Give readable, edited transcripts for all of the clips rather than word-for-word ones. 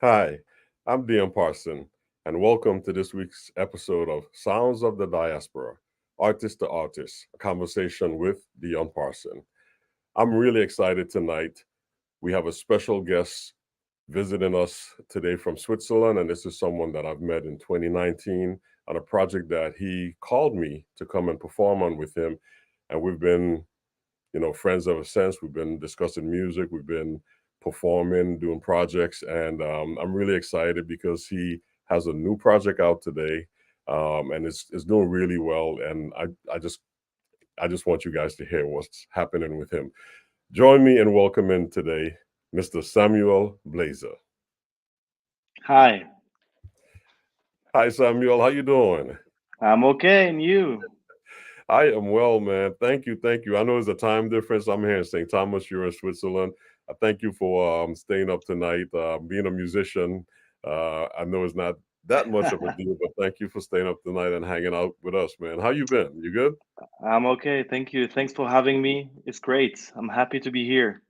Hi, I'm Dion Parson, and welcome to this week's episode of Sounds of the Diaspora, Artist to Artist, a conversation with Dion Parson. I'm really excited tonight. We have a special guest visiting us today from Switzerland, and this is someone that I've met in 2019 on a project that he called me to come and perform on with him. And we've been, friends ever since. We've been discussing music, we've been performing, doing projects, and I'm really excited because he has a new project out today, and it's doing really well. And I just want you guys to hear what's happening with him. Join me in welcoming today Mr. Samuel Blaser. Hi, Hi, Samuel. How you doing? I'm okay, and you? I am well, man. Thank you, thank you. I know there's a time difference. I'm here in St. Thomas. You're in Switzerland. I thank you for staying up tonight. Being a musician, I know it's not that much of a deal, but thank you for staying up tonight and hanging out with us, man. How you been? You good? I'm okay, thank you. Thanks for having me. It's great. I'm happy to be here.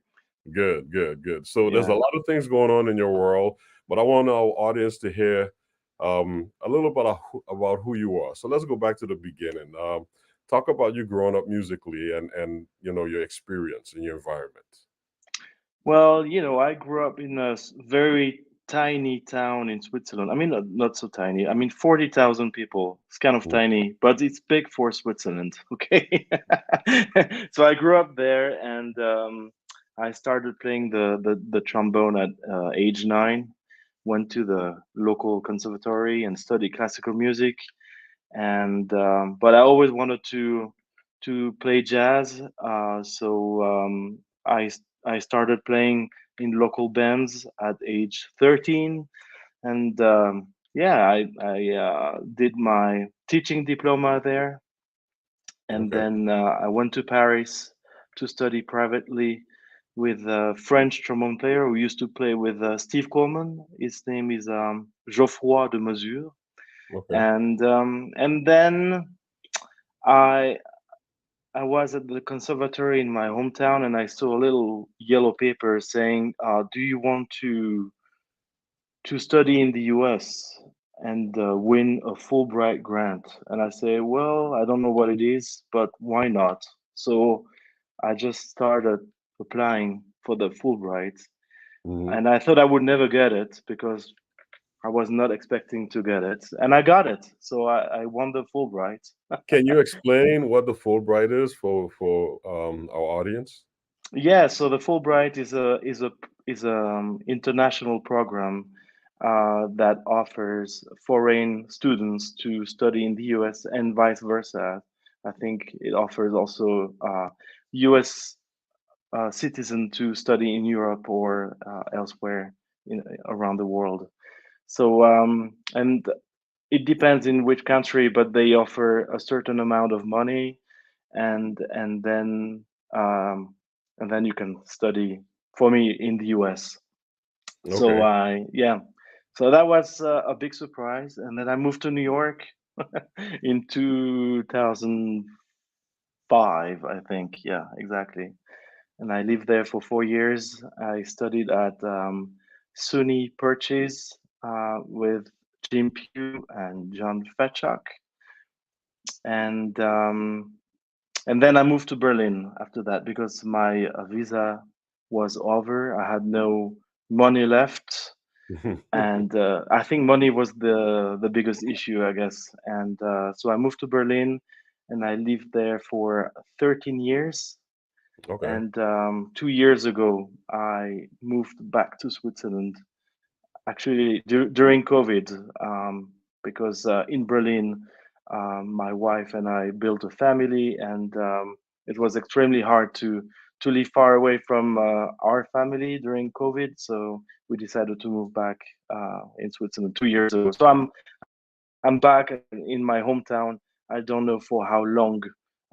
Good, good, good. So there's a Yeah. lot of things going on in your world, but I want our audience to hear a little bit about who you are. So let's go back to the beginning. Talk about you growing up musically and your experience in your environment. Well, I grew up in a very tiny town in Switzerland. I mean, not so tiny. I mean, 40,000 people. It's kind of Mm. tiny, but it's big for Switzerland. Okay. So I grew up there, and I started playing the trombone at age 9. Went to the local conservatory and studied classical music. And but I always wanted to play jazz. So I started playing in local bands at age 13, and yeah, I did my teaching diploma there, and Okay. then I went to Paris to study privately with a French trombone player who used to play with Steve Coleman. His name is Geoffroy de Mesure, Okay. and then I I was at the conservatory in my hometown, and I saw a little yellow paper saying, "Do you want to study in the U.S. and win a Fulbright grant?" And I say, "Well, I don't know what it is, but why not?" So I just started applying for the Fulbright, Hmm. and I thought I would never get it because I was not expecting to get it, and I got it. So I won the Fulbright. Can you explain what the Fulbright is for our audience? Yeah, so the Fulbright is a international program that offers foreign students to study in the U.S. and vice versa. I think it offers also U.S. Citizen to study in Europe or elsewhere around the world. So and it depends in which country, but they offer a certain amount of money, and and then um, and then you can study for me in the US. So Okay. yeah, so that was a big surprise, and then I moved to New York in 2005, I think. Yeah, exactly. And I lived there for 4 years. I studied at SUNY Purchase with Jim Pugh and John Fetchuk, and um, and then I moved to Berlin after that because my visa was over. I had no money left, and I think money was the biggest issue, I guess. And so I moved to Berlin, and I lived there for 13 years. Okay. And 2 years ago, I moved back to Switzerland actually during COVID, because in Berlin, my wife and I built a family, and it was extremely hard to live far away from our family during COVID. So we decided to move back in Switzerland 2 years ago. So I'm back in my hometown. I don't know for how long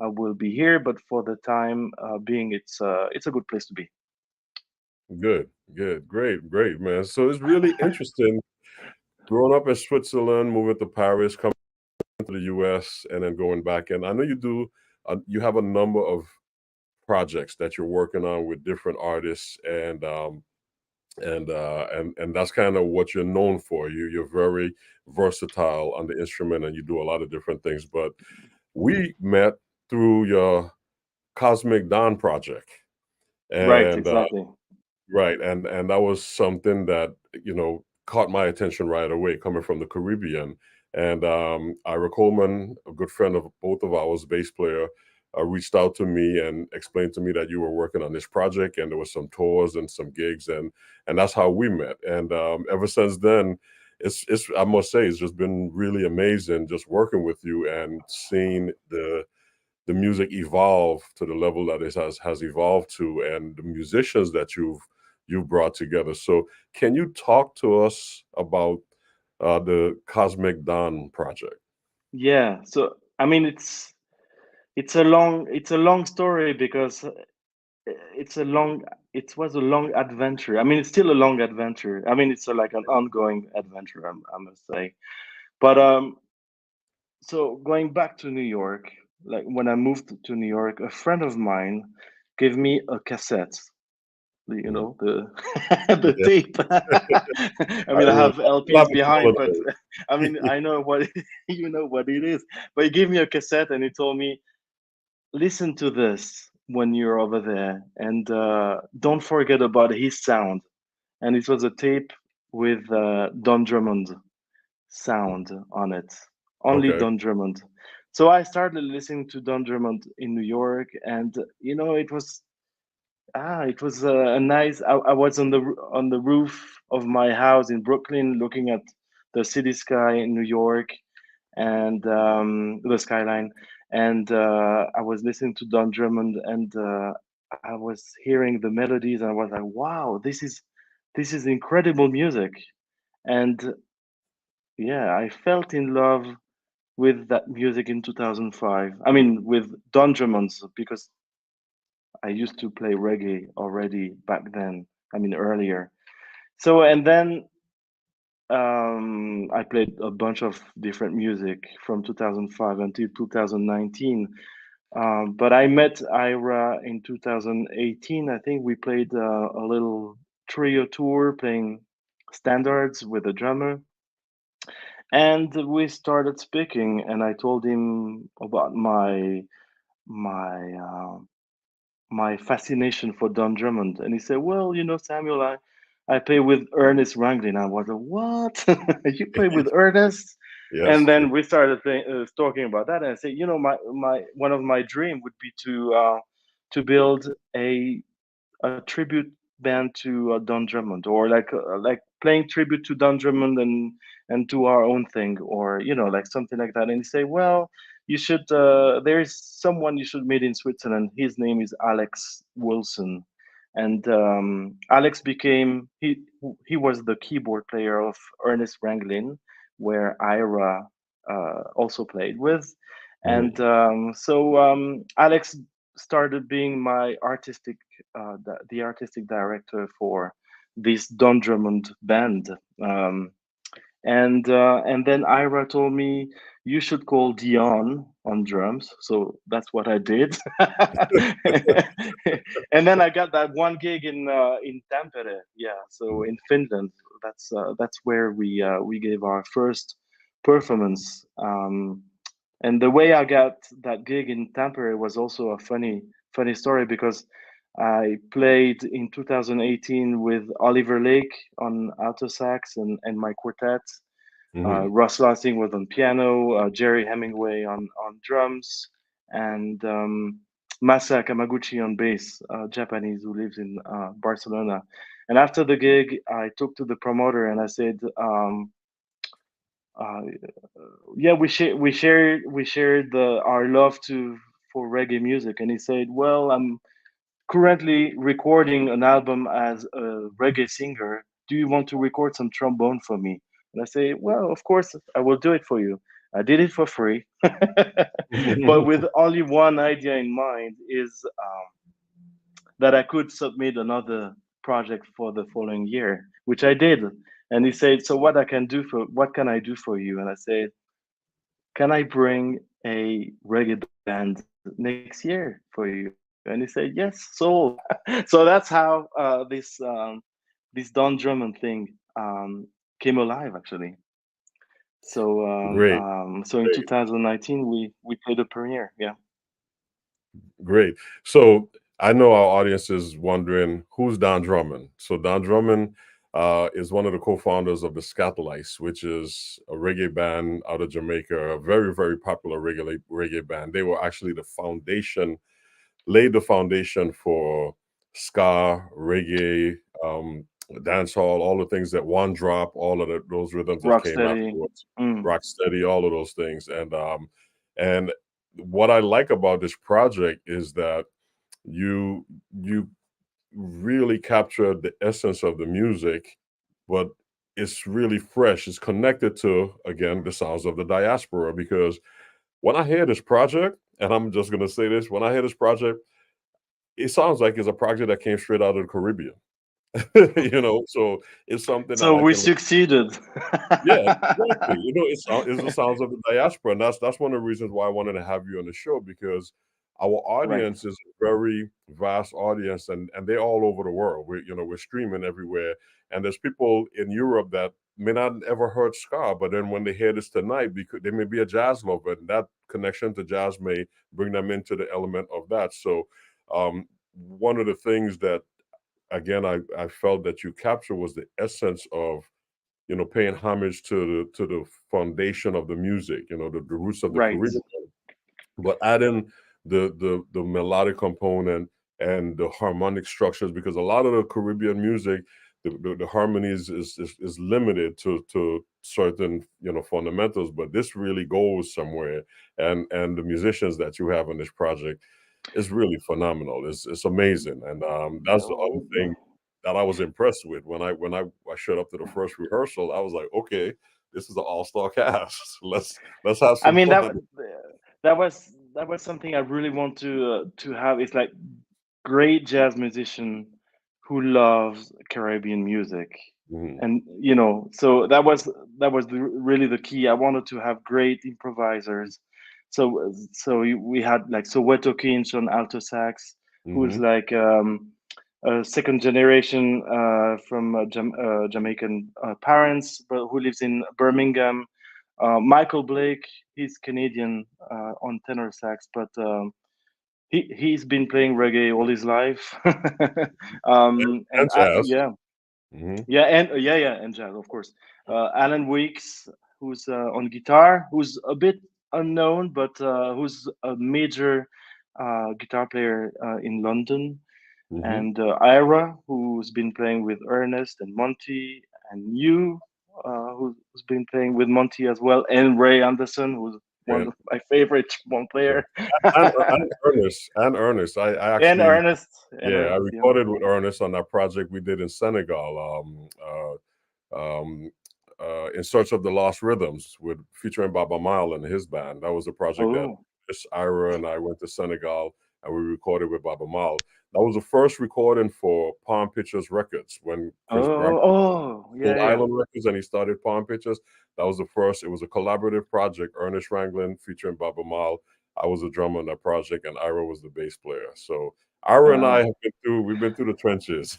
I will be here, but for the time being, it's a good place to be. Good, good, great, man. So it's really interesting growing up in Switzerland, moving to Paris, coming to the US, and then going back. And I know you do, you have a number of projects that you're working on with different artists, and that's kind of what you're known for. You're very versatile on the instrument, and you do a lot of different things. But we met through your Cosmic Dawn project, Right, and exactly. right, and that was something that, caught my attention right away, coming from the Caribbean. And Ira Coleman, a good friend of both of ours, bass player, reached out to me and explained to me that you were working on this project, and there was some tours and some gigs, and that's how we met. And ever since then, it's I must say, it's just been really amazing just working with you and seeing the music evolve to the level that it has evolved to, and the musicians that you've brought together. So can you talk to us about the Cosmic Dawn project? Yeah. So I mean, it's a long story because it was a long adventure. I mean, it's still a long adventure. I mean, it's like an ongoing adventure, I must say. But so going back to New York, like when I moved to New York, a friend of mine gave me a cassette, Mhm. the the Yeah, tape. I I mean, I remember. have A lot LPs of people behind, in but there. I mean, I know what you know what it is. But he gave me a cassette and he told me, listen to this when you're over there, and don't forget about his sound. And it was a tape with Don Drummond sound on it, only Okay. Don Drummond. So I started listening to Don Drummond in New York, and it was a nice. I was on the roof of my house in Brooklyn, looking at the city sky in New York and the skyline, and I was listening to Don Drummond, and I was hearing the melodies, and I was like, "Wow, this is incredible music." And yeah, I felt in love with that music in 2005. I mean, with Don Drummond's, because I used to play reggae already back then. I mean, earlier. So, and then I played a bunch of different music from 2005 until 2019. But I met Ira in 2018. I think we played a little trio tour playing standards with a drummer. And we started speaking, and I told him about my my fascination for Don Drummond, and he said, "Well, Samuel, I play with Ernest Ranglin." I was like, "What? You play with Ernest?" Yes. And then we started talking about that, and I said, my one of my dream would be to build a tribute band to Don Drummond, or like playing tribute to Don Drummond and to our own thing, or like something like that. And he say, well, you should. There is someone you should meet in Switzerland. His name is Alex Wilson, and Alex became he was the keyboard player of Ernest Ranglin, where Ira also played with, Mhm. and so Alex started being my the artistic director for this Don Drummond band. Um, and then Ira told me you should call Dion on drums. So that's what I did. And then I got that one gig in Tampere. Yeah, so in Finland. That's where we gave our first performance. And the way I got that gig in Tampere was also a funny story, because I played in 2018 with Oliver Lake on alto sax and my quartet. Mhm. Russ Lansing was on piano, Gerry Hemingway on drums, and Masa Kamaguchi on bass, Japanese who lives in Barcelona. And after the gig, I talked to the promoter and I said, uh, "Yeah, we shared our love to for reggae music." And he said, "Well, I'm currently recording an album as a reggae singer. Do you want to record some trombone for me?" And I say, "Well, of course, I will do it for you." I did it for free, but with only one idea in mind is that I could submit another project for the following year, which I did. And he said, "So what can I do for you?" And I said, "Can I bring a reggae band next year for you?" And he said, "Yes, sold." So that's how this Don Drummond thing came alive, actually. So Great, so in great, 2019 we played the premiere. Yeah. great. So I know our audience is wondering who's Don Drummond. So Don Drummond is one of the co-founders of the Scatolites, which is a reggae band out of Jamaica, a very, very popular reggae band. They were actually laid the foundation for ska, reggae, dancehall, all the things that one drop, all of those rhythms that came Rocksteady. afterwards, Mm, rock steady, all of those things. And what I like about this project is that you you really captured the essence of the music, but it's really fresh. It's connected to, again, the sounds of the diaspora. Because when I hear this project, and I'm just gonna say this, when I hear this project, it sounds like it's a project that came straight out of the Caribbean. So it's something that so I we can. succeeded. Yeah, exactly. It's the sounds of the diaspora, and that's one of the reasons why I wanted to have you on the show, because our Right. audience is a very vast audience, and they're all over the world. We're streaming everywhere, and there's people in Europe that may not ever heard ska, but then when they hear this tonight, because they may be a jazz lover, and that connection to jazz may bring them into the element of that. So, one of the things that, again, I felt that you captured was the essence of, paying homage to the foundation of the music, the roots of the Right. Caribbean, but adding the melodic component and the harmonic structures, because a lot of the Caribbean music, the harmonies is limited to certain fundamentals, but this really goes somewhere, and the musicians that you have on this project is really phenomenal. It's amazing, and that's the other thing that I was impressed with when I showed up to the first rehearsal. I was like, okay, this is an all-star cast. Let's have I some mean fun. that was something I really want to have. It's like great jazz musician who loves Caribbean music, Mhm. and so that was really the key. I wanted to have great improvisers. So we had like Soweto Kinch on alto sax, who's Mhm. like a second generation from Jamaican parents, but who lives in Birmingham. Michael Blake, he's Canadian on tenor sax, but he's been playing reggae all his life. And And jazz. yeah, Mhm. yeah, and yeah, and jazz, of course. Alan Weeks, who's on guitar, who's a bit unknown, but who's a major guitar player in London. Mhm. And Ira, who's been playing with Ernest and Monty, and you, who's been playing with Monty as well, and Ray Anderson, who's one And of my favorite trombone yeah. player. And Ernest. I And actually, Ernest, yeah, I yeah. recorded with Ernest on that project we did in Senegal. In Search of the Lost Rhythms, with featuring Baba Mile and his band. That was a project that Oh, Miss Ira and I went to Senegal and we recorded with Baba Mile. That was the first recording for Palm Pictures Records when Chris Brown yeah, sold yeah. Island Records and he started Palm Pictures. That was the first. It was a collaborative project. Ernest Ranglin featuring Baba Mal. I was a drummer on that project, and Ira was the bass player. So Ira and I Uh, we've been through the trenches.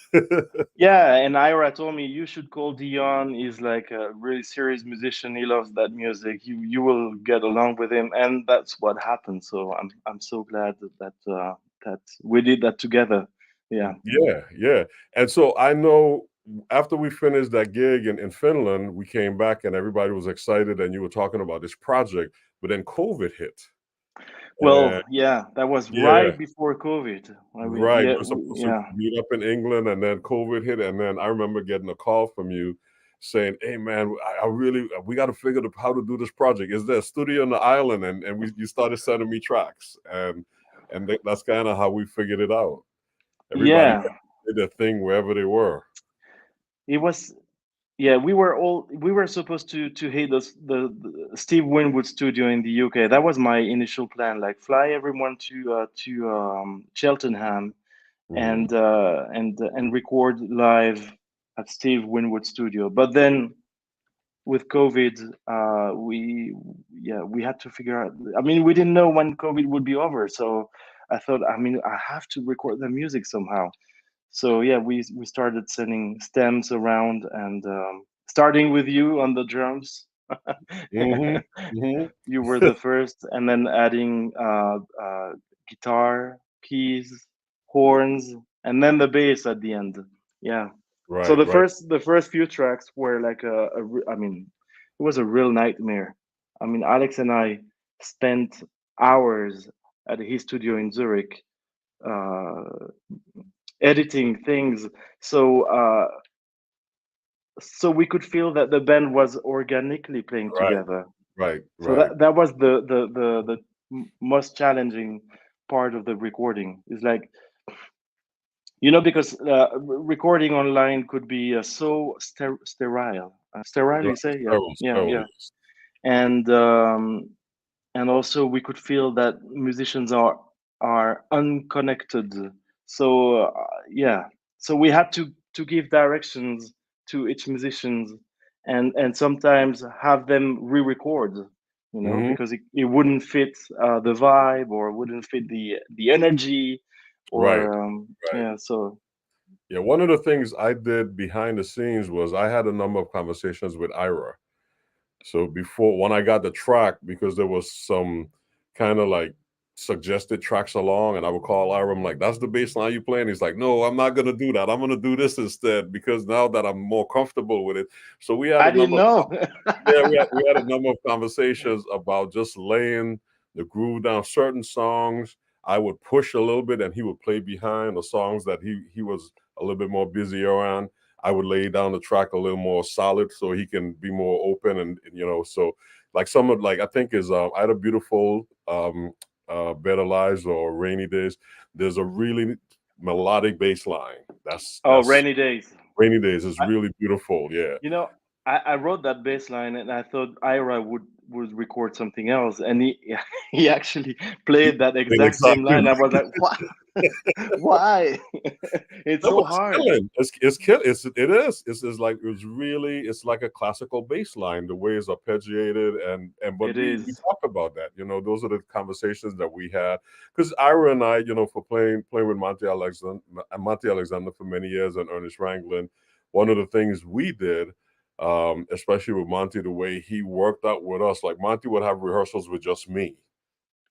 yeah, and Ira told me you should call Dion. He's like a really serious musician. He loves that music. You will get along with him, and that's what happened. So I'm so glad that we did that together. Yeah. Yeah, yeah. And so I know after we finished that gig in Finland, we came back and everybody was excited and you were talking about this project, but then COVID hit. Well, yeah, that was Yeah, right before COVID. I mean, right. yeah, We're supposed to yeah, meet up in England, and then COVID hit, and then I remember getting a call from you saying, "Hey, man, I really we got to figure out how to do this project. Is there a studio on the island?" And you started sending me tracks, and that's kind of how we figured it out. Everybody yeah. did their thing wherever they were. It was, yeah. We were supposed to hit the Steve Winwood studio in the UK. That was my initial plan, like fly everyone to Cheltenham Hmm. and record live at Steve Winwood studio. But then with COVID, we had to figure out. I mean, we didn't know when COVID would be over, so I thought, I mean, I have to record the music somehow. So yeah, we started sending stems around and starting with you on the drums. Hmm. Hmm. You were the first, and then adding guitar, keys, horns, and then the bass at the end. Yeah. So Right, right. the first few tracks were like I mean, it was a real nightmare. I mean, Alex and I spent hours at his studio in Zurich uh, editing things, so so we could feel that the band was organically playing Right, together. right, So right. that was the most challenging part of the recording. Is like, you know, because recording online could be so sterile. Sterile, Right. you say? Yeah, Sterols, yeah, yeah. sterols. And also we could feel that musicians are unconnected. So yeah, so we had to give directions to each musicians, and sometimes have them re-record, you know, Hmm. because it wouldn't fit the vibe, or wouldn't fit the energy, Right, or right. yeah. So Yeah, one of the things I did behind the scenes was I had a number of conversations with Ira. So before, when I got the track, because there was some kind of like suggested tracks along, and I would call Ira, I'm like, "That's the bass line you playing?" He's like, "No, I'm not gonna do that. I'm gonna do this instead because now that I'm more comfortable with it." So we had I a didn't number of know. yeah, we had a number of conversations about just laying the groove down. Certain songs I would push a little bit, and he would play behind. The songs that he was a little bit more busy around, I would lay down the track a little more solid so he can be more open, and so like some of like I think is I had a beautiful Better Lives or Rainy Days. There's a really melodic bass line. Oh, That's Rainy Days. Rainy Days is really beautiful. Yeah. You know, I wrote that bass line and I thought Ira would record something else, and he he actually played that exact same Exactly. line. I was like, "What? Why? It's No, but so it's hard." killing. It's kill. It is. It's like it's like a classical bass line. The way it's arpeggiated and but It we is. talked about that. Those are the conversations that we had because Ira and I, for playing with Monty Alexander for many years and Ernest Ranglin. One of the things we did, especially with Monty, the way he worked out with us, like Monty would have rehearsals with just me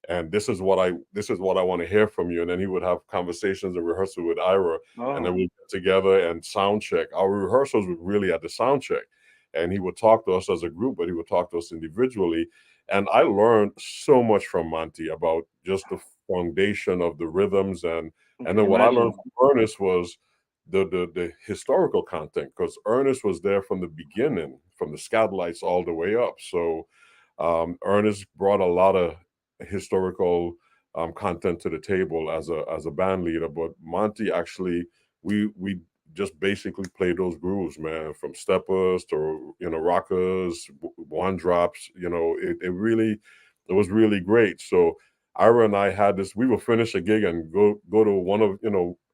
and this is what I want to hear from you. And then he would have conversations and rehearsal with Ira, and then Oh, we'd get together and sound check. Our rehearsals were really at the sound check, and he would talk to us as a group, but he would talk to us individually. And I learned so much from Monty about just the foundation of the rhythms, I and can then what I learned imagine. from Ernest was the historical content because Ernest was there from the beginning, from the Scatlites all the way up. So Ernest brought a lot of historical content to the table as a band leader, but Monty actually we just basically played those grooves, man, from steppers to rockers, one drops. It was really great. So Ira and I had this. We would finish a gig and go to one of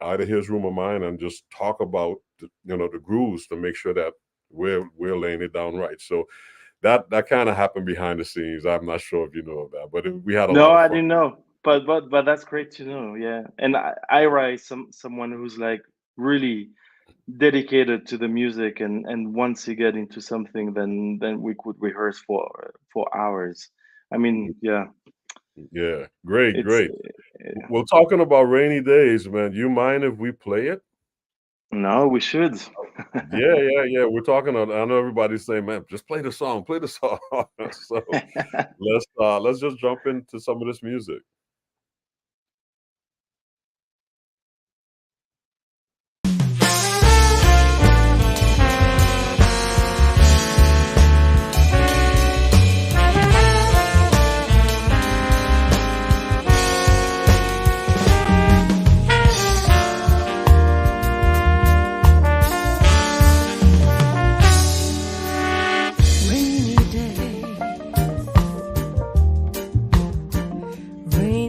either his room or mine and just talk about the grooves to make sure that we're laying it down right. So that kind of happened behind the scenes. I'm not sure if you know of that, but we had a No, lot of I fun. didn't know. But that's great to know. Yeah, and Ira is someone who's like really dedicated to the music, and once you get into something, then we could rehearse for hours. I mean, yeah, Yeah, great, it's great. Well, talking about Rainy Days, man, you mind if we play it? No, we should. Yeah. We're talking. I know everybody's saying, "Man, just play the song, play the song." So let's just jump into some of this music. Rainy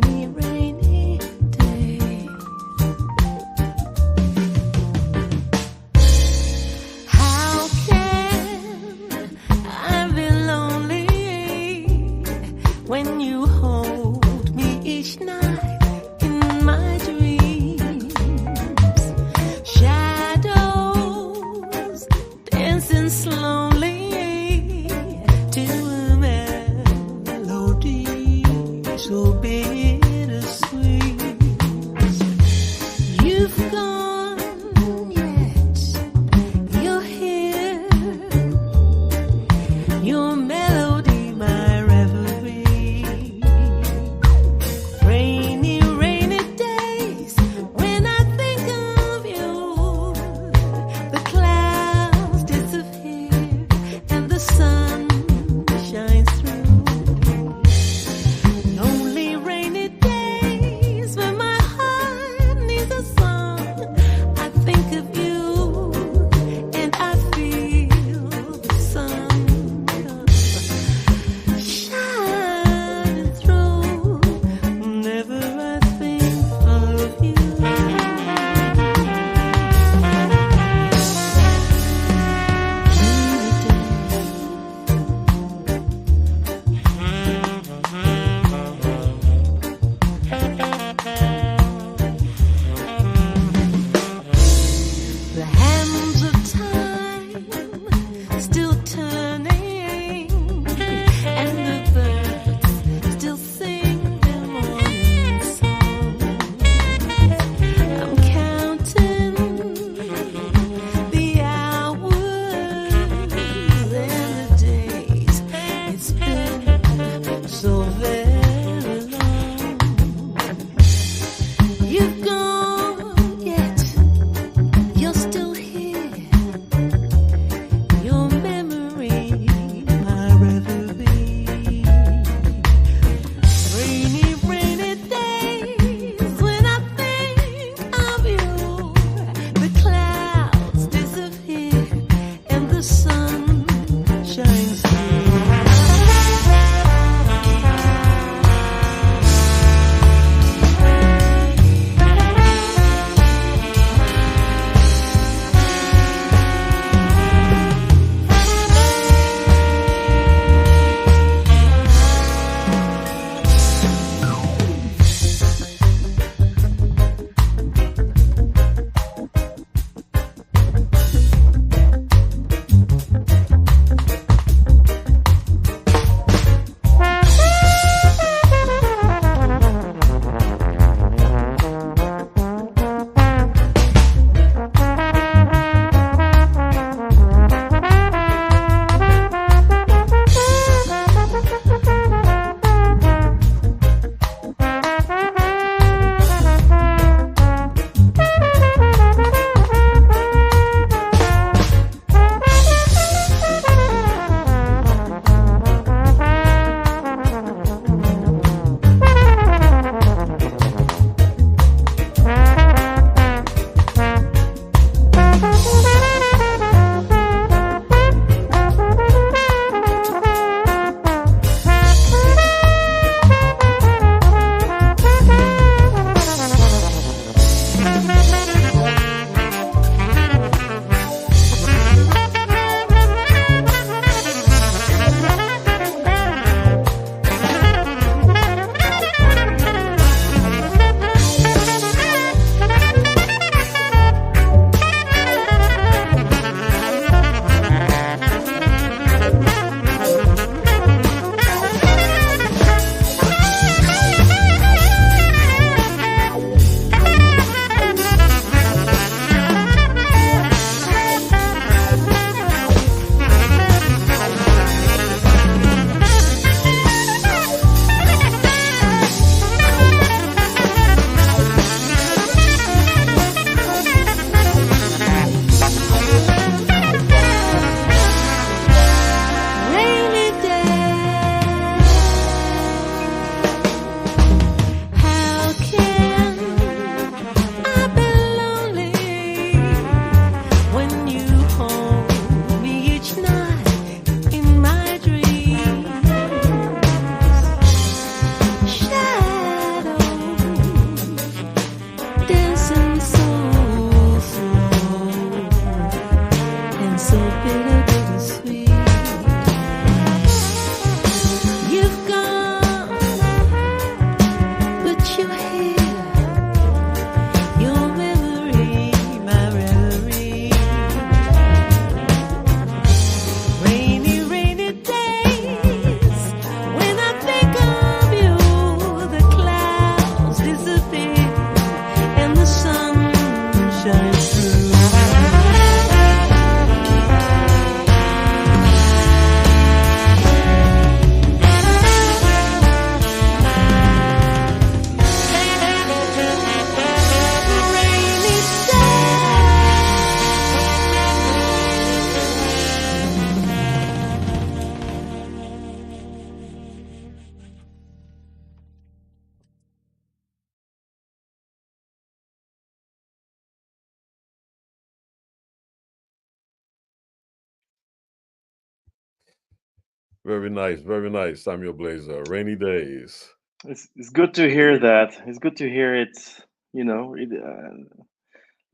Very nice, Samuel Blaser. Rainy days. It's good to hear that. It's good to hear it.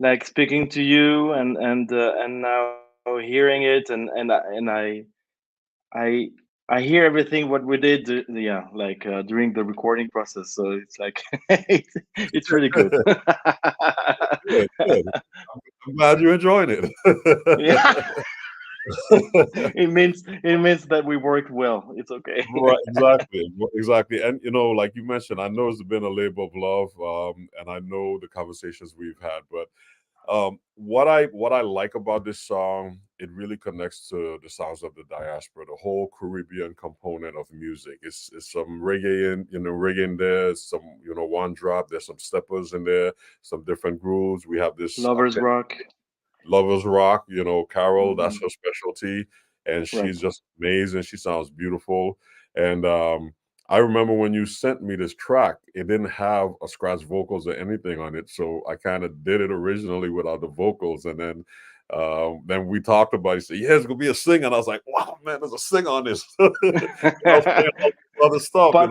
Like speaking to you and now hearing it and I I hear everything what we did. Yeah, like during the recording process. So it's like it's really good. Good, good. I'm glad you enjoyed it. Yeah, it means that we worked well. It's okay. Right, exactly, exactly. And like you mentioned, I know it's been a labor of love, and I know the conversations we've had. But what I like about this song, it really connects to the sounds of the diaspora, the whole Caribbean component of music. It's some reggae reggae in there, some one drop. There's some steppers in there, some different grooves. We have this Lovers rock. Lovers Rock, Carol, that's Mhm. her specialty, and she's Right. just amazing. She sounds beautiful. And I remember when you sent me this track, it didn't have a scratch vocals or anything on it. So I kind of did it originally without the vocals. And then we talked about it. He said, yeah, it's gonna be a sing. And I was like, wow, man, there's a sing on this. I was playing all this other stuff, but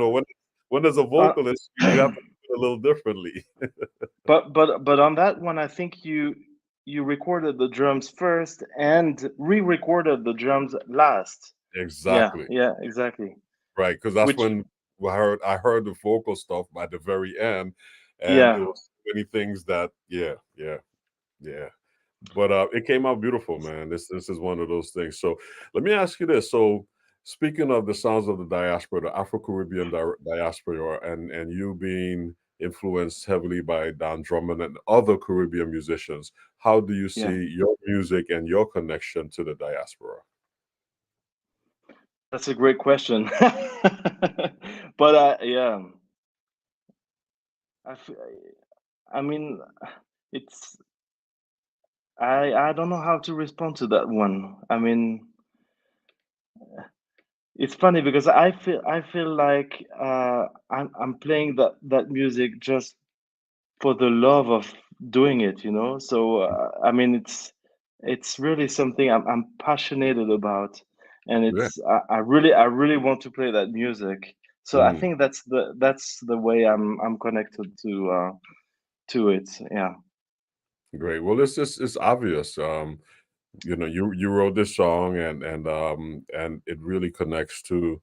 when there's a uh, vocalist, you have to do it a little differently. but on that one, I think you recorded the drums first and re-recorded the drums last. Yeah, Exactly. yeah, exactly. Right, because that's Which when I heard the vocal stuff by the very end, and it yeah, was many things that yeah. But it came out beautiful, man. This is one of those things. So let me ask you this. So speaking of the sounds of the diaspora, the Afro-Caribbean diaspora, and you being influenced heavily by Don Drummond and other Caribbean musicians, how do you yeah. see your music and your connection to the diaspora? That's a great question. But yeah, I, f- I mean, it's I don't know how to respond to that one. I mean, it's funny because I feel like I'm playing that music just for the love of doing it, you know. So I mean, it's really something I'm passionate about, and Yeah. I really want to play that music. So I Mhm. think that's the way I'm connected to it. Yeah, Great. Well, it's obvious. You wrote this song, and it really connects to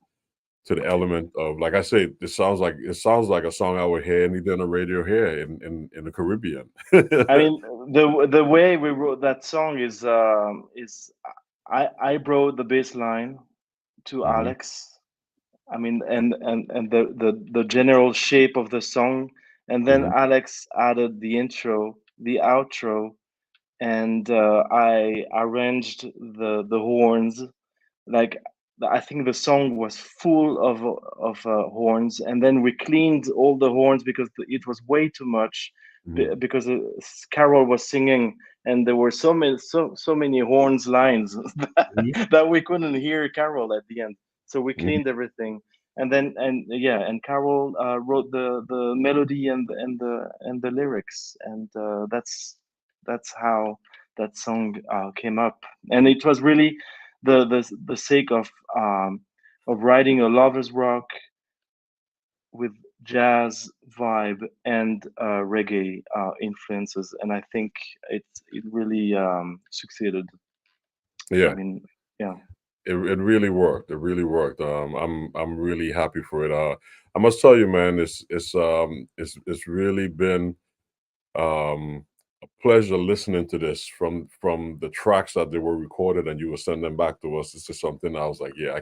the element of, like I say, it sounds like a song I would hear any dinner radio here in the Caribbean. I mean the way we wrote that song is I wrote the bass line to Hmm. Alex. I mean, and the general shape of the song, and then Hmm. Alex added the intro, the outro, and I arranged the horns. Like I think the song was full of horns, and then we cleaned all the horns because it was way too much. Hmm. Because Carol was singing, and there were so many horns lines that we couldn't hear Carol at the end. So we Hmm. cleaned everything, and then and yeah, and Carol wrote the melody and the lyrics, and that's how that song came up, and it was really the sake of writing a lovers rock with jazz vibe and reggae influences, and I think it really succeeded. I Yeah, mean, yeah. it really worked. It really worked. I'm really happy for it. I must tell you, man, it's really been a pleasure listening to this from the tracks that they were recorded and you were sending them back to us. This is something I was like, yeah,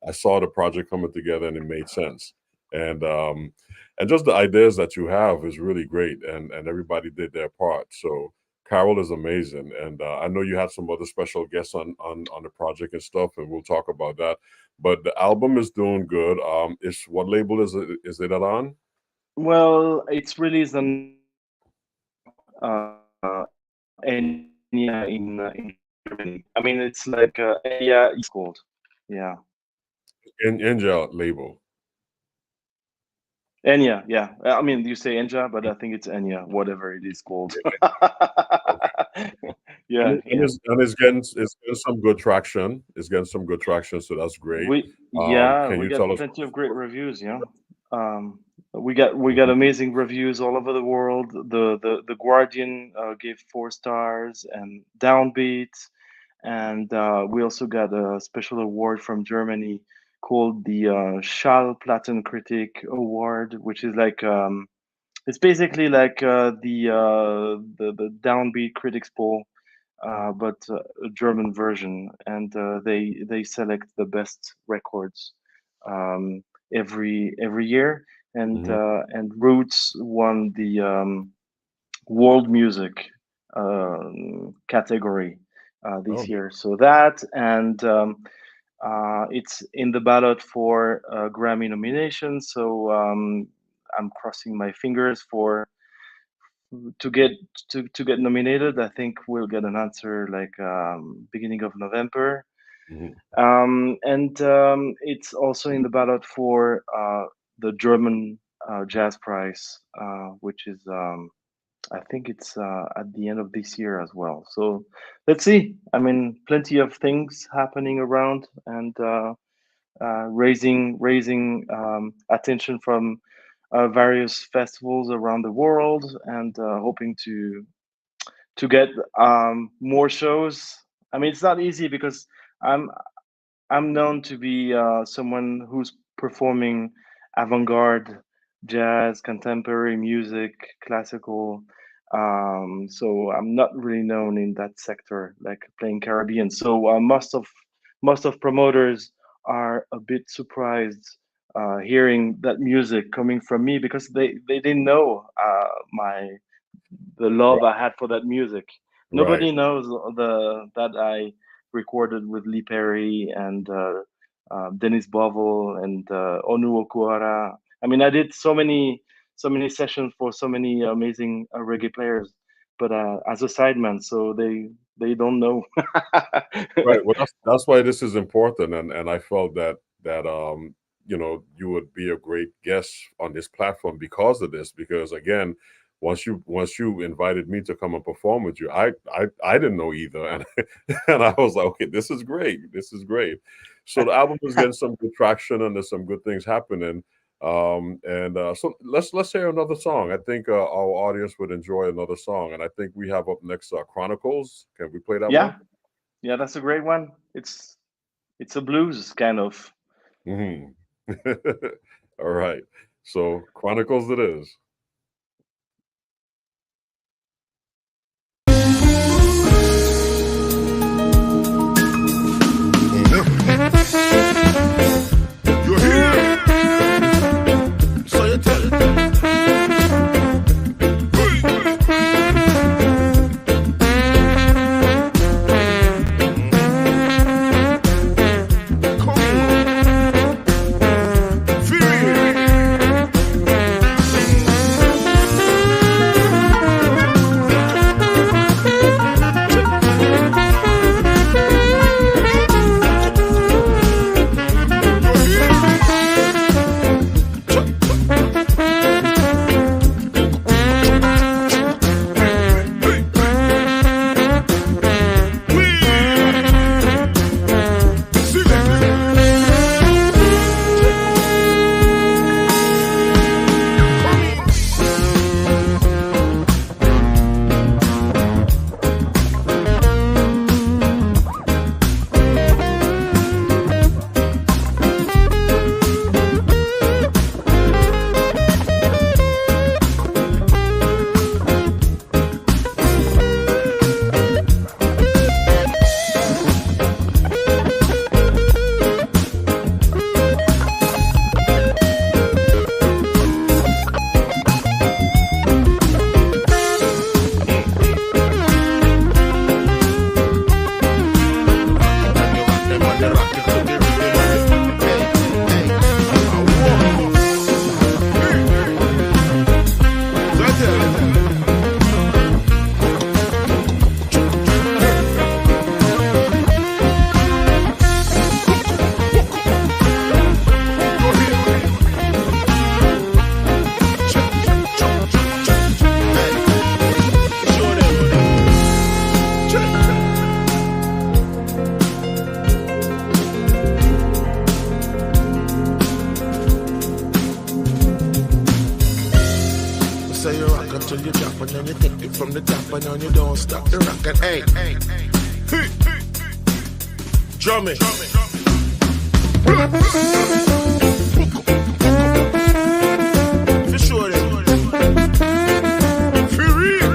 I saw the project coming together and it made sense. And just the ideas that you have is really great, and everybody did their part. So Carol is amazing, and I know you have some other special guests on the project and stuff, and we'll talk about that. But the album is doing good. Is what label is it on? Well, it's released on Enya in Germany. I mean, it's like Enya is called. Yeah, In Inja label. Enya. Yeah, I mean, you say Enja, but I think it's Enya, whatever it is called. Okay. Yeah. Yeah, yeah. It's getting some good traction. It's getting some good traction, so that's great. Can We you got tell us? plenty of great reviews. Yeah, we got amazing reviews all over the world. The Guardian gave 4 stars, and Downbeat, and we also got a special award from Germany called the Schallplattenkritik Award, which is like it's basically like the Downbeat Critics Poll, but a German version, and they select the best records every year, Mhm. and Roots won the world music category Oh, this year. So that, and it's in the ballot for Grammy nomination. So I'm crossing my fingers for to get to get nominated. I think we'll get an answer like beginning of November. mhm. And it's also in the ballot for the German Jazz Prize, which is I think it's at the end of this year as well. So let's see. I mean, plenty of things happening around, and raising attention from various festivals around the world, and hoping to get more shows. I mean, it's not easy because I'm I'm known to be someone who's performing avant-garde jazz, contemporary music, classical. So I'm not really known in that sector, like playing Caribbean. So most of promoters are a bit surprised hearing that music coming from me, because they didn't know my the love I had for that music. Right. Nobody knows the that I recorded with Lee Perry and Dennis Bovel and Onu Okuara. I mean, I did so many sessions for so many amazing reggae players, but as a sideman, so they don't know. Right. Well, that's why this is important, and I felt that you would be a great guest on this platform because of this. Because again, once you invited me to come and perform with you, I didn't know either, and and I was like, okay, this is great. This is great. So the album is getting some good traction, and there's some good things happening. And so let's hear another song. I think our audience would enjoy another song, and I think we have up next Chronicles. Can we play that one? Yeah, yeah, that's a great one. It's a blues kind of. Mhm. All right. So Chronicles it is. You're here, so you tell it. Cool. Feel it. till you drop, and then you take it from the top, and then you don't stop the rock. And hey, drum it. For sure, then. For real.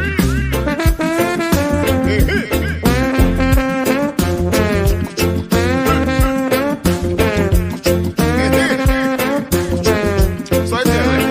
So I tell you.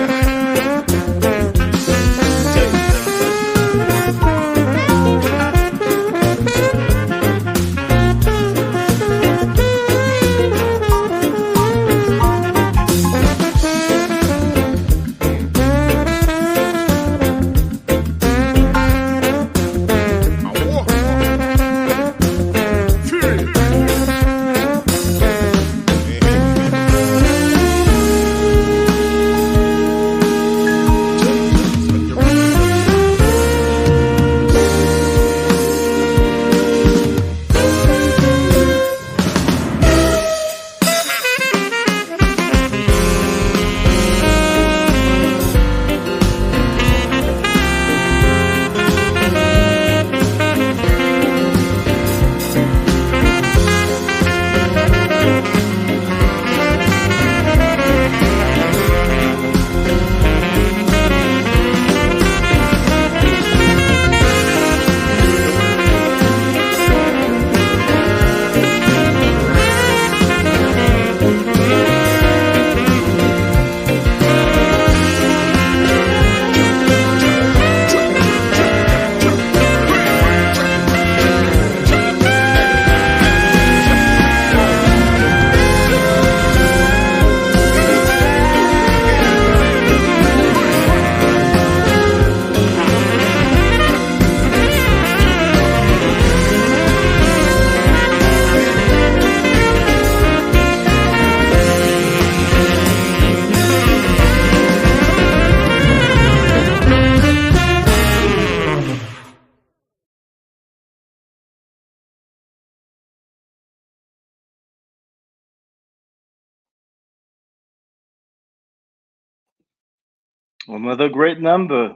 Another great number.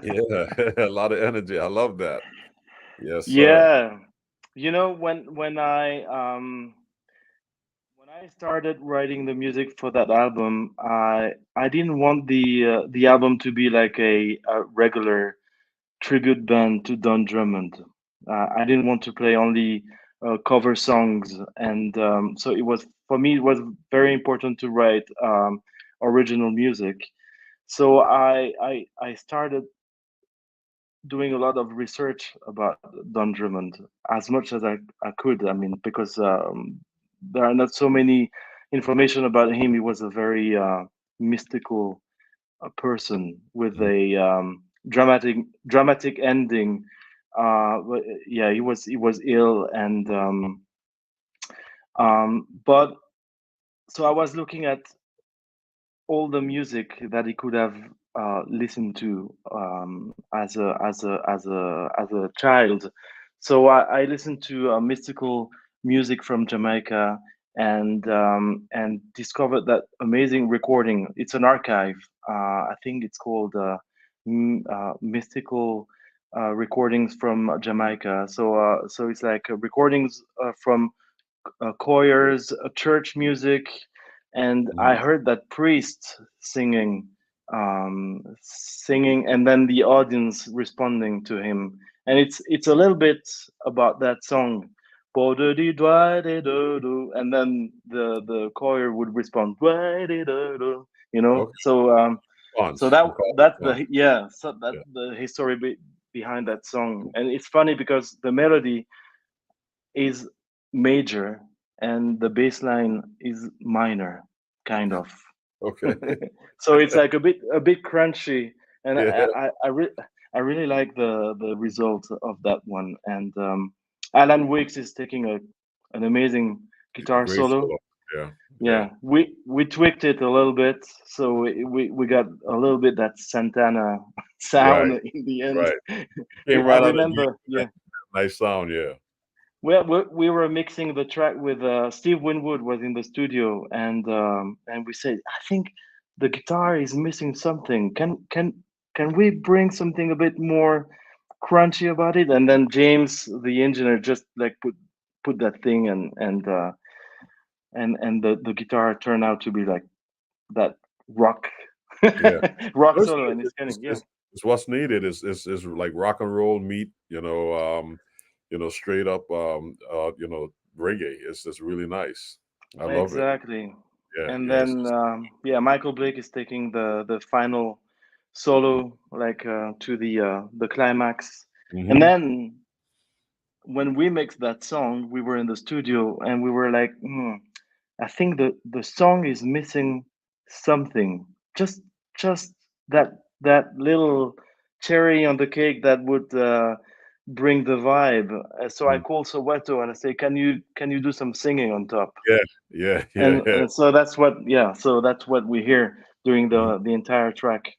Yeah, a lot of energy. I love that. Yes, sir. Yeah, you know when I started writing the music for that album, I didn't want the album to be like a regular tribute band to Don Drummond. I didn't want to play only cover songs, and so it was for me it was very important to write original music. So I started doing a lot of research about Don Drummond as much as I could. I mean, because there are not so many information about him. He was a very mystical person with Mhm. a dramatic ending. Yeah, he was ill, and but so I was looking at all the music that he could have listened to as a child. So I listened to mystical music from Jamaica, and discovered that amazing recording. It's an archive. I think it's called Mystical Recordings from Jamaica. So it's like recordings from choirs, church music, and I Mhm. heard that priest singing, and then the audience responding to him, and it's a little bit about that song, "Bo-do-dee-dwa-dee-do-do," and then the choir would respond, "Dwa-dee-do-do," Okay. so Response. that We call it that's response. the yeah, so that Yeah. the history behind that song, and it's funny because the melody is major and the bass line is minor, kind of. Okay. So it's like a bit crunchy, and Yeah. I really like the result of that one. And Alan Wicks is taking an amazing guitar Great solo. solo. Yeah. Yeah. Yeah, we tweaked it a little bit, so we got a little bit that Santana Right. sound in the end. Right. Came I right out of you. remember, yeah. Nice sound. Yeah. Well, we were mixing the track with Steve Winwood was in the studio, and we said, I think the guitar is missing something. Can can we bring something a bit more crunchy about it? And then James, the engineer, just like put that thing, and the guitar turned out to be like that rock Yeah. rock It's, solo, and it's kind of it's what's needed is like rock and roll meet, straight up, reggae. It's just really nice. I love it. exactly. Yeah, And yes. then Michael Blake is taking the final solo, like to the climax. Mhm. And then when we mixed that song, we were in the studio and we were like, I think the song is missing something. Just that little cherry on the cake that would bring the vibe. So I Mm. call Soweto and I say, can you do some singing on top? Yeah. And so that's what we hear during Mhm. the entire track.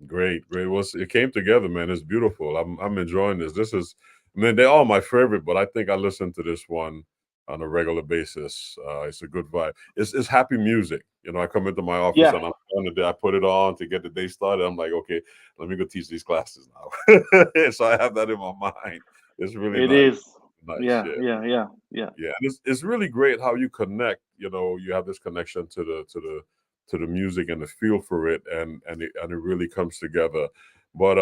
Great. Well, it came together, man. It's beautiful. I'm enjoying this. They're all my favorite, but I think I listen to this one on a regular basis. It's a good vibe. It's happy music. I come into my office Yeah, and I'm on the day. I put it on to get the day started. I'm like, okay, let me go teach these classes now. So I have that in my mind. It's really it nice. is. Nice. Yeah. Yeah. Yeah, and it's really great how you connect. You have this connection to the music and the feel for it, and it really comes together. But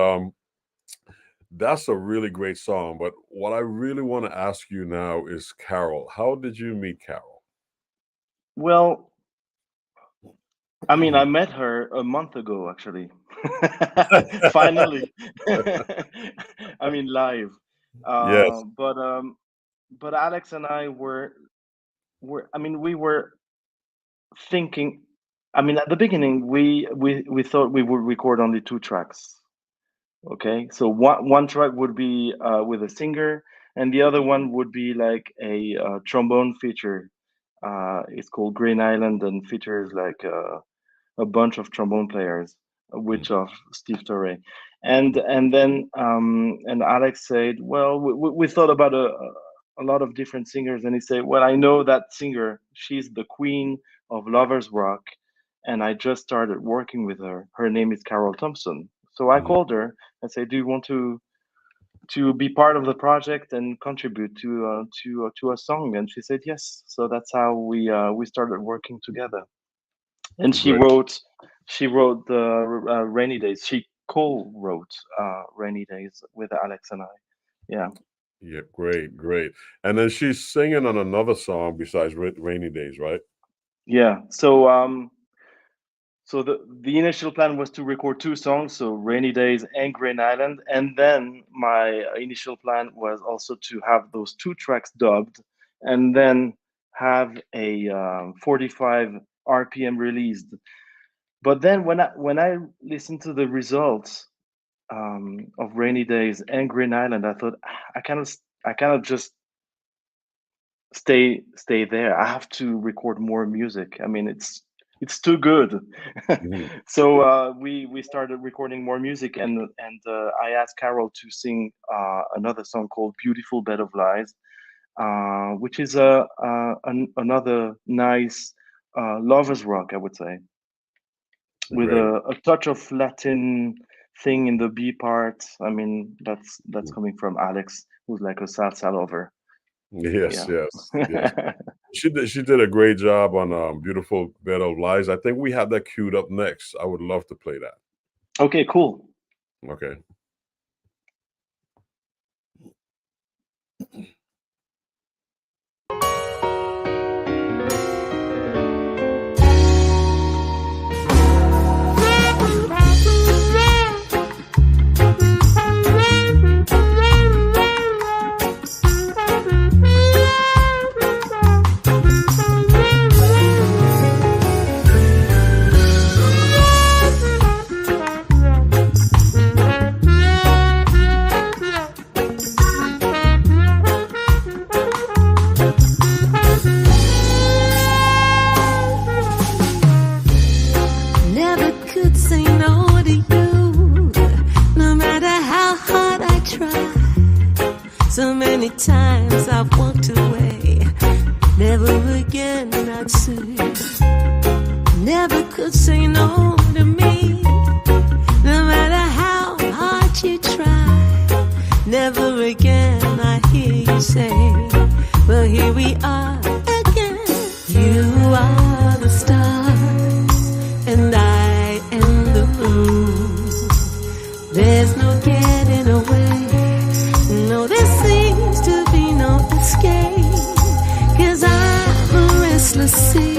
that's a really great song. But what I really want to ask you now is, Carol, how did you meet Carol? Well, I mean, I met her a month ago, actually. Finally, I mean, live. Yes. But Alex and I we were thinking. I mean, at the beginning, we thought we would record only 2 tracks. Okay, so one track would be with a singer, and the other one would be like a trombone feature. It's called Green Island and features like a bunch of trombone players, Mm, which of Steve Torre. And Alex said, well, we thought about a lot of different singers, and he said, well, I know that singer. She's the queen of lovers rock, and I just started working with her. Her name is Carol Thompson. So I mm. called her and said, do you want to be part of the project and contribute to a song? And she said yes. So that's how we started working together. And Great. she wrote the Rainy Days. She co-wrote Rainy Days with Alex and I. Yeah. Yeah, great. And then she's singing on another song besides Rainy Days, right? Yeah. So the initial plan was to record 2 songs, so Rainy Days and Green Island, and then my initial plan was also to have those 2 tracks dubbed, and then have a 45 RPM released. But then when I listened to the results of Rainy Days and Green Island, I thought I cannot just stay there. I have to record more music. I mean, it's too good. Mhm. So we started recording more music, and I asked Carol to sing another song called "Beautiful Bed of Lies," which is another nice lovers rock, I would say, with Great. a touch of Latin thing in the B part. I mean, that's coming from Alex, who's like a salsa lover. Yes, Yeah. yes. She did a great job on Beautiful Bed of Lies. I think we have that queued up next. I would love to play that. Okay, cool. Okay. Never could say no to you, no matter how hard I try. So many times I've walked away, never again I'd say. Never could say no to me, no matter never again, I hear you say. Well, here we are again. You are the stars, and I am the moon. There's no getting away. No, there seems to be no escape. 'Cause I'm a restless sea,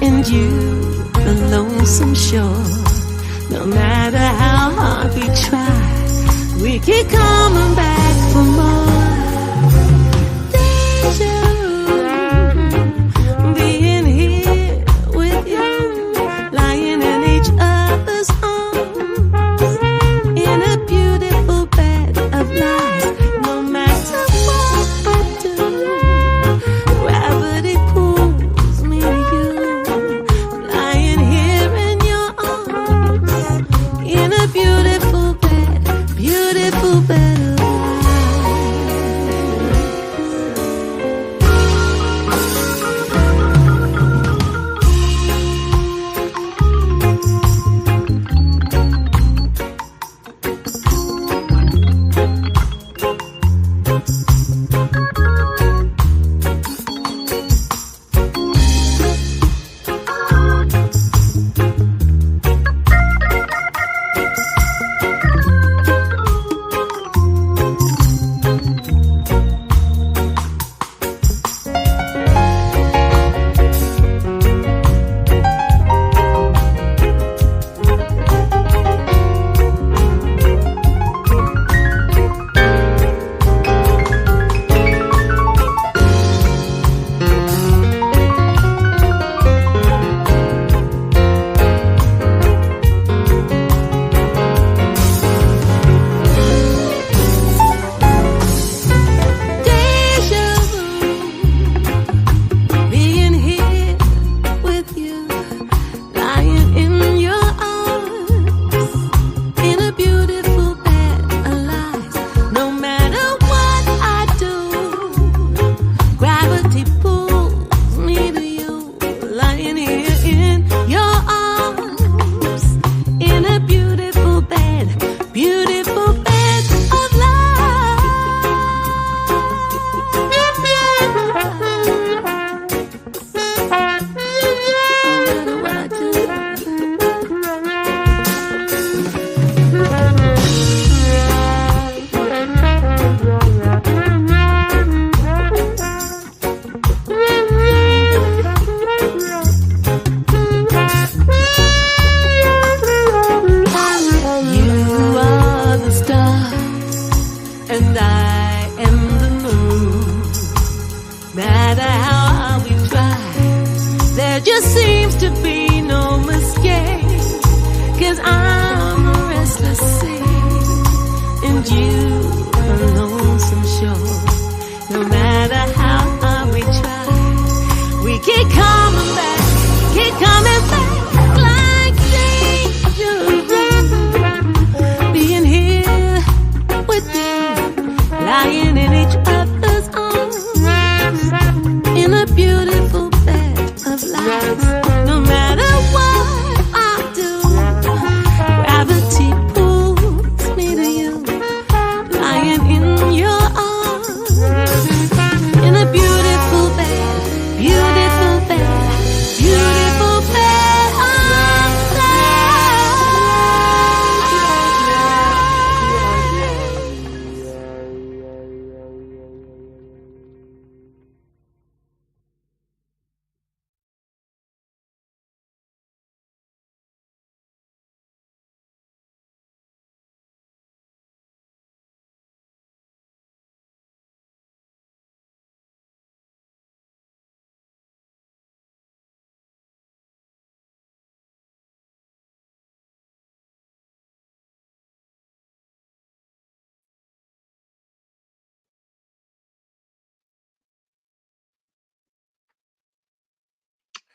and you a lonesome shore. No matter how hard we try, we keep coming back for more. Deja vu, being here with you, lying in each other's arms, in a beautiful bed of lies. No matter what I do, gravity pulls me to you, lying here in your arms, in a beautiful bed of lies.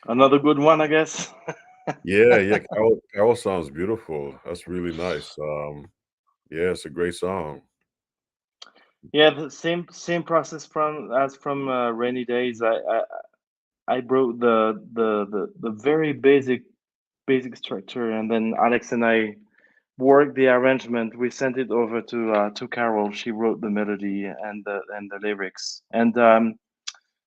Another good one, I guess. Yeah. Carol sounds beautiful. That's really nice. Yeah, it's a great song. Yeah, the same process from Rainy Days. I wrote the very basic structure, and then Alex and I worked the arrangement. We sent it over to Carol. She wrote the melody and the lyrics. And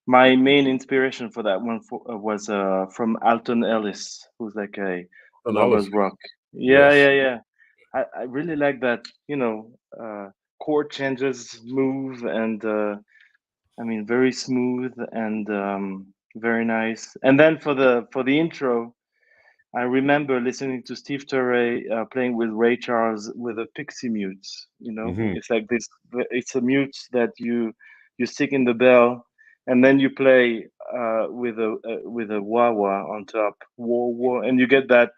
my main inspiration for that one was from Alton Ellis, who's like a lovers Analysis. rock. Yeah, Yes. yeah, yeah. I really like that. Chord changes, move, and I mean very smooth and very nice. And then for the intro, I remember listening to Steve Turre playing with Ray Charles with a pixie mute. Hmm. It's like this. It's a mute that you stick in the bell, and then you play with a wah wah on top, wah wah, and you get that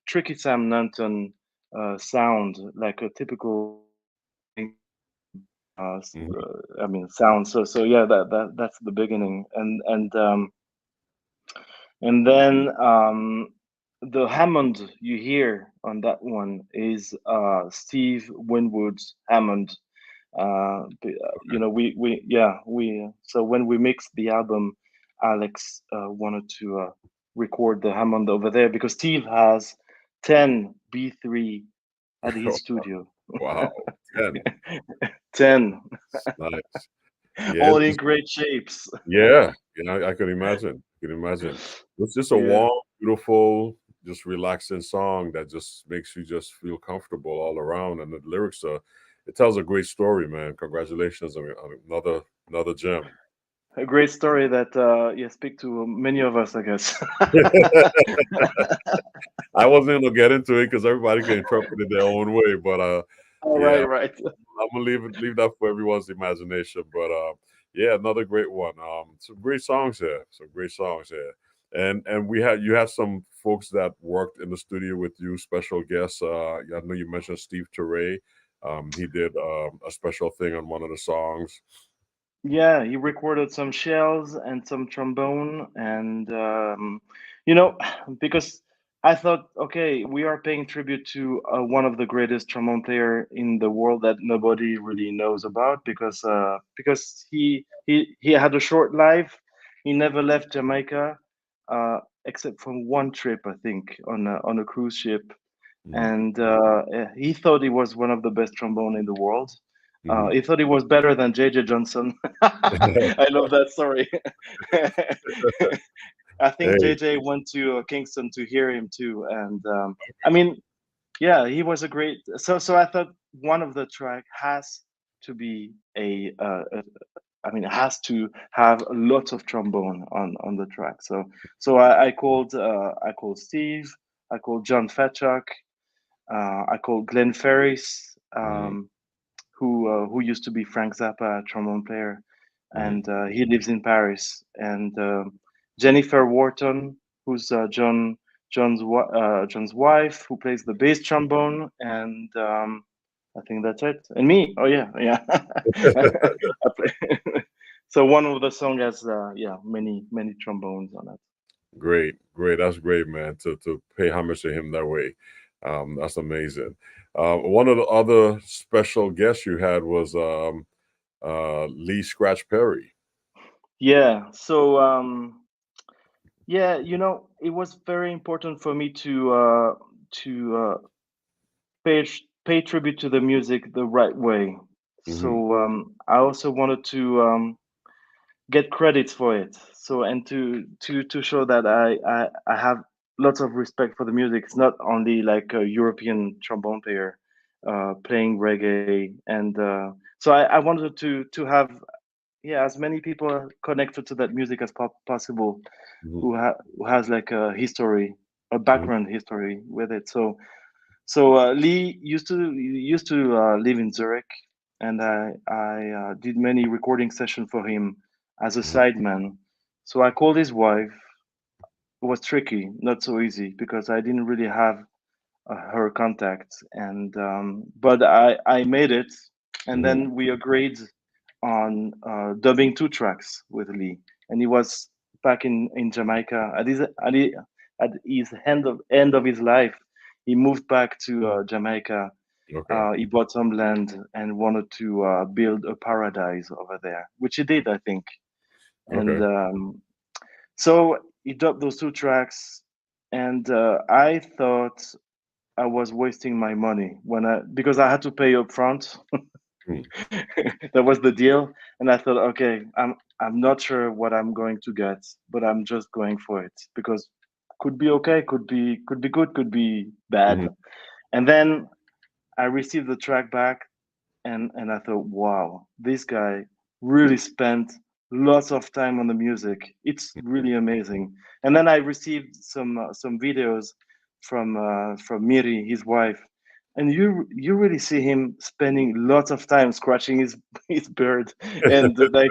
tricky Sam Nanton sound, like a typical Hmm. I mean sound. So yeah, that's the beginning, and then the Hammond you hear on that one is Steve Winwood's Hammond. We yeah we so when we mixed the album, Alex wanted to record the Hammond over there because Steve has 10 B3 at his studio. Wow. 10. 10, Nice. Yeah. all in great shapes. Yeah. I could imagine. It's just a Yeah. warm, beautiful, just relaxing song that just makes you just feel comfortable all around. And the lyrics it tells a great story, man. Congratulations on another gem. A great story that speak to many of us, I guess. I wasn't gonna get into it because everybody can interpret it their own way, but All yeah, right, right. I'm gonna leave that for everyone's imagination. But yeah, another great one. Some great songs here. And you had some folks that worked in the studio with you, special guests. I know you mentioned Steve Turre. He did a special thing on one of the songs. Yeah, he recorded some shells and some trombone, and you know, because I thought, okay, we are paying tribute to one of the greatest trombone player in the world that nobody really knows about because he had a short life. He never left Jamaica, except for one trip, I think, on a cruise ship, Hmm. and he thought he was one of the best trombone in the world. Hmm. He thought he was better than JJ Johnson. I love that story. I think Hey. JJ went to Kingston to hear him too, and I mean, yeah, he was a great. So I thought one of the track has to be I mean, it has to have lots of trombone on the track. So I called Steve, I called John Fetchuk, I called Glenn Ferris, Hmm. who used to be Frank Zappa trombone player, Hmm. and he lives in Paris. And Jennifer Wharton, who's John's wife, who plays the bass trombone, and I think that's it. And me. Oh yeah, yeah. I play. So one of the song has many trombones on it. Great, great. That's great, man. To pay homage to him that way, that's amazing. One of the other special guests you had was Lee Scratch Perry. Yeah. So yeah, it was very important for me to pay tribute to the music the right way. Hmm. So I also wanted to get credits for it. So and to show that I have lots of respect for the music. It's not only like a European trombone player playing reggae, and so I wanted to have as many people connected to that music as possible Hmm. who has like a history, a Hmm. background history with it. So Lee used to live in Zurich, and I did many recording sessions for him as a Hmm. sideman. So I called his wife. It was tricky, not so easy because I didn't really have her contact, and but I made it, and Hmm. then we agreed on dubbing two tracks with Lee, and he was back in Jamaica at his end of his life. He moved back to Jamaica. Okay. He bought some land and wanted to build a paradise over there, which he did, I think. And Okay. so he dubbed those two tracks, and I thought I was wasting my money because I had to pay up front. Hmm. That was the deal, and I thought, okay, I'm not sure what I'm going to get, but I'm just going for it because could be okay, could be good, could be bad. Mhm. And then I received the track back, and I thought, wow, this guy really spent lots of time on the music. It's really amazing. And then I received some videos from Miri, his wife, and you really see him spending lots of time scratching his bird and like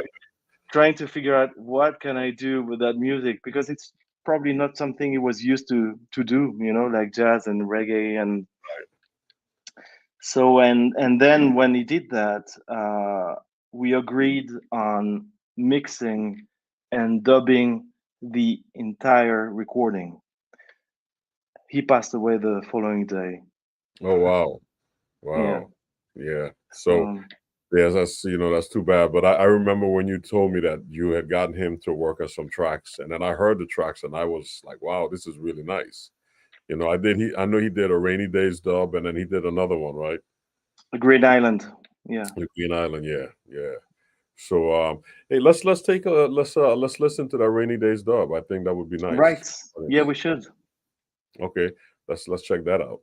trying to figure out what can I do with that music, because it's probably not something he was used to do, like jazz and reggae. And so and then when he did that, we agreed on mixing and dubbing the entire recording. He passed away the following day. Oh wow, Yeah. wow, yeah. So Um, yes, that's too bad. But I remember when you told me that you had gotten him to work on some tracks, and then I heard the tracks, and I was like, wow, this is really nice. I know he did a Rainy Days dub, and then he did another one, right? the Great Island. Yeah. The Green Island, yeah, yeah. So hey, let's listen to that Rainy Days dub. I think that would be nice. Right. Yeah, we should. Okay, let's check that out.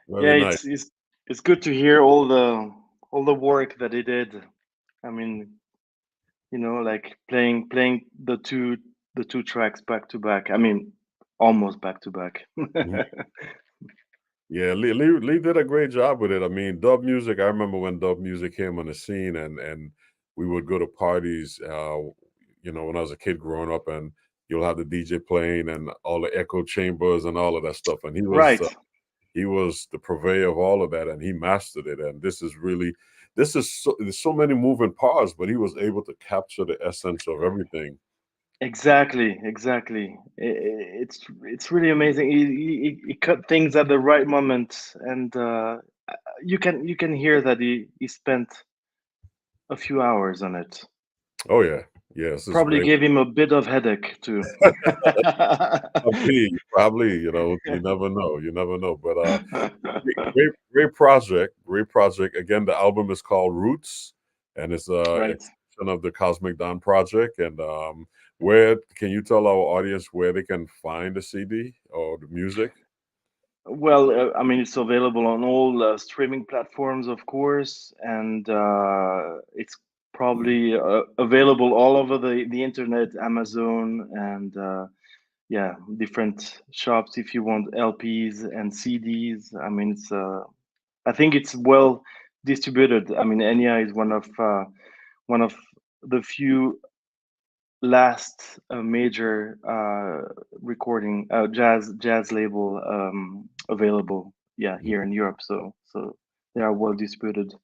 Very Yeah, nice. it's good to hear all the work that he did. I mean, you know, like playing the two tracks back to back. I mean, almost back to back. Mhm. Yeah, Lee did a great job with it. I mean, dub music. I remember when dub music came on the scene, and we would go to parties. When I was a kid growing up, and you'll have the DJ playing and all the echo chambers and all of that stuff. And Right. he was the purveyor of all of that, and he mastered it. And this is there's so many moving parts, but he was able to capture the essence of everything. Exactly, exactly. It's really amazing. He cut things at the right moment, and you can hear that he spent a few hours on it. Oh yeah, yes, it's Probably great. gave him a bit of headache too. Probably, you never know, But great project, great project. Again, the album is called Roots, and it's a Right. extension of the Cosmic Dawn project. And where can you tell our audience where they can find the CD or the music? Well, I mean, it's available on all streaming platforms, of course, and it's probably available all over the internet, Amazon, and yeah, different shops if you want LPs and CDs. I mean, I think it's well distributed. I mean, Enya is one of the few last major recording jazz label available, yeah, here in Europe. So they are well distributed.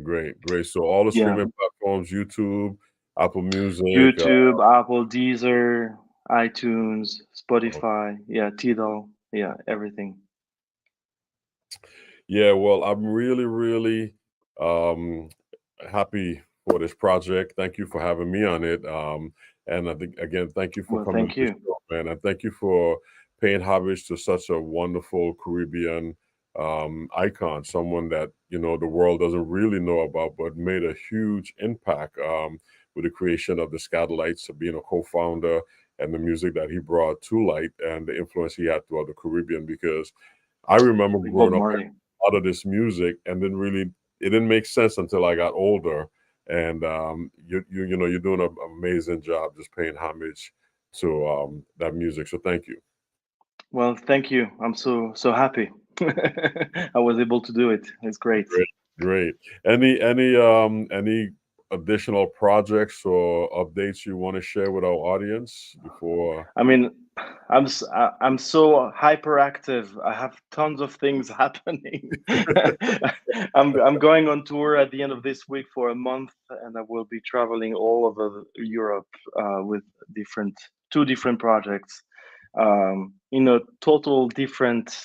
Great, great. So all the Yeah, streaming platforms, YouTube, Apple Music. YouTube, Apple, Deezer, iTunes, Spotify, yeah, Tidal, yeah, everything. Yeah, well, I'm really, really um, happy for this project. Thank you for having me on it. And I think, again, thank you for Well, coming to thank the you. show, man. And thank you for paying homage to such a wonderful Caribbean icon, someone that, the world doesn't really know about, but made a huge impact with the creation of the Scatolites, of being a co-founder, and the music that he brought to light and the influence he had throughout the Caribbean. Because I remember Like Bob growing up Marley. out of this music, and then really it didn't make sense until I got older. And you're doing an amazing job just paying homage to that music. So thank you. Well, thank you. I'm so happy. I was able to do it. It's great. Great. Any additional projects or updates you want to share with our audience before? I mean, I'm so hyperactive. I have tons of things happening. I'm going on tour at the end of this week for a month, and I will be traveling all over Europe with two different projects in a total different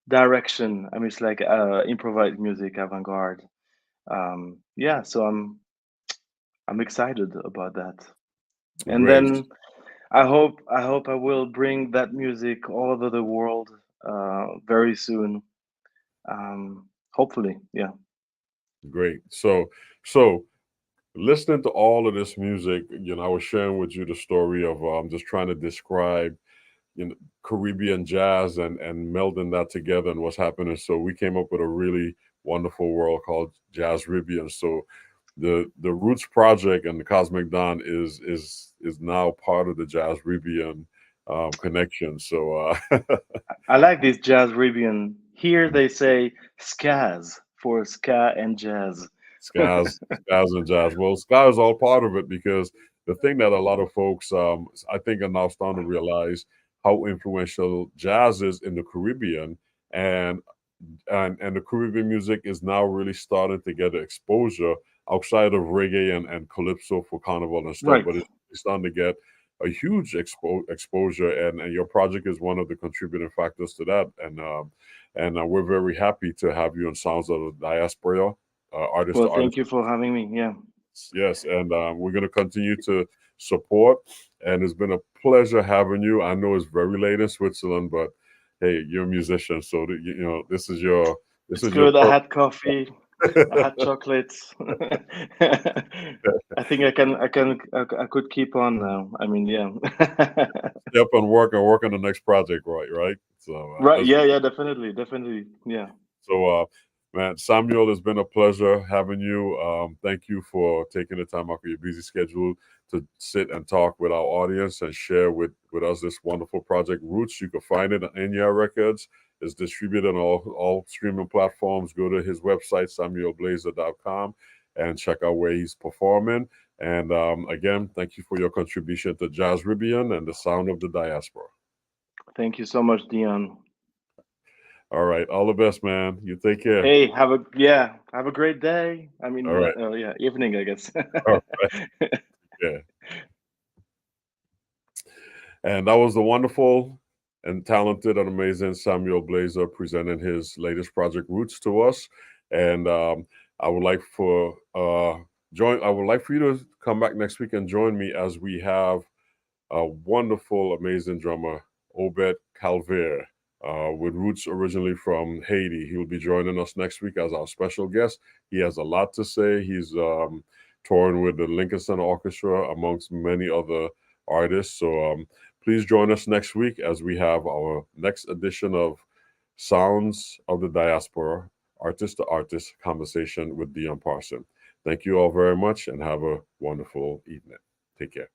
direction. I mean, it's like improvised music, avant-garde. Yeah, so I'm excited about that. And Great. then I hope I will bring that music all over the world very soon. Hopefully, yeah. Great. So listening to all of this music, I was sharing with you the story of just trying to describe, Caribbean jazz and melding that together and what's happening. So we came up with a really wonderful world called Jazz Caribbean. So the Roots Project and the Cosmic Dawn is now part of the Jazz Caribbean connection. So I like this jazz Caribbean. Here they say skaz for ska and jazz. Skies and jazz. Well, ska is all part of it because the thing that a lot of folks, I think, are now starting to realize how influential jazz is in the Caribbean, and the Caribbean music is now really starting to get exposure outside of reggae and calypso for carnival and stuff. Right. But it's starting to get a huge exposure, and your project is one of the contributing factors to that. And we're very happy to have you on Sounds of the Diaspora. Artist Well, to thank artist. you for having me. Yeah. Yes, and we're going to continue to support. And it's been a pleasure having you. I know it's very late in Switzerland, but hey, you're a musician, so this is your It's good. I had coffee. I had chocolates. I think I could keep on now. I mean, yeah. Step and work on the next project, right? So Right. Yeah. Definitely. Yeah. So, man, Samuel, it's been a pleasure having you. Thank you for taking the time out of your busy schedule to sit and talk with our audience and share with us this wonderful project, Roots. You can find it on NER Records. It's distributed on all streaming platforms. Go to his website, samuelblaser.com, and check out where he's performing. And again, thank you for your contribution to Jazz Caribbean and the sound of the diaspora. Thank you so much, Dion. All right. All the best, man. You take care. Hey, have a great day. I mean, All right. Evening, I guess. All right. Yeah. And that was the wonderful and talented and amazing Samuel Blaser presenting his latest project, Roots, to us. And I would like for you to come back next week and join me as we have a wonderful, amazing drummer, Obed Calvaire. With roots originally from Haiti. He will be joining us next week as our special guest. He has a lot to say. He's touring with the Lincoln Center Orchestra, amongst many other artists. So please join us next week as we have our next edition of Sounds of the Diaspora, Artist to Artist Conversation with Dion Parson. Thank you all very much and have a wonderful evening. Take care.